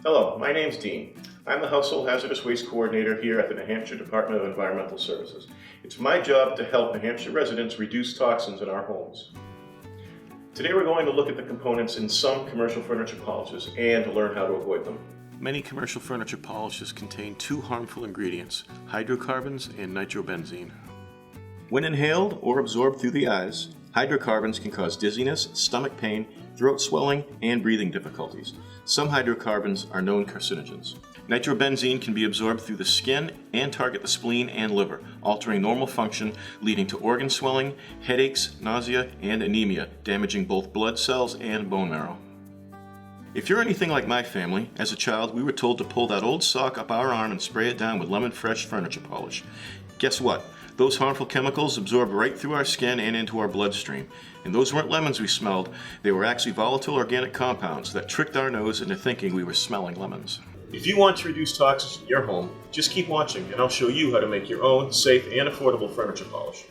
Hello, my name's Dean. I'm the Household Hazardous Waste Coordinator here at the New Hampshire Department of Environmental Services. It's my job to help New Hampshire residents reduce toxins in our homes. Today we're going to look at the components in some commercial furniture polishes and to learn how to avoid them. Many commercial furniture polishes contain two harmful ingredients, hydrocarbons and nitrobenzene. When inhaled or absorbed through the eyes, hydrocarbons can cause dizziness, stomach pain, throat swelling, and breathing difficulties. Some hydrocarbons are known carcinogens. Nitrobenzene can be absorbed through the skin and target the spleen and liver, altering normal function, leading to organ swelling, headaches, nausea, and anemia, damaging both blood cells and bone marrow. If you're anything like my family, as a child we were told to pull that old sock up our arm and spray it down with lemon fresh furniture polish. Guess what? Those harmful chemicals absorbed right through our skin and into our bloodstream. And those weren't lemons we smelled, they were actually volatile organic compounds that tricked our nose into thinking we were smelling lemons. If you want to reduce toxins in your home, just keep watching and I'll show you how to make your own safe and affordable furniture polish.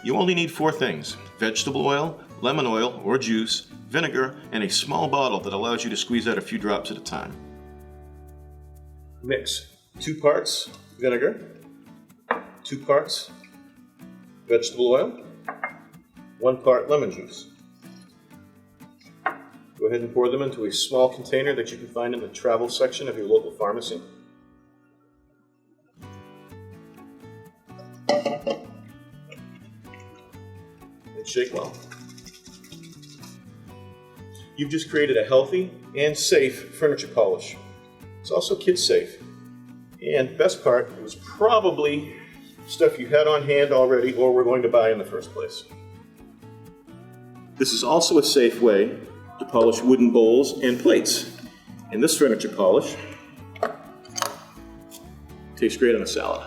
You only need 4 things: vegetable oil, lemon oil or juice, vinegar, and a small bottle that allows you to squeeze out a few drops at a time. Mix 2 parts vinegar, 2 parts vegetable oil, 1 part lemon juice. Go ahead and pour them into a small container that you can find in the travel section of your local pharmacy. And shake well. You've just created a healthy and safe furniture polish. It's also kid safe. And best part, it was probably stuff you had on hand already or were going to buy in the first place. This is also a safe way to polish wooden bowls and plates. And this furniture polish tastes great on a salad.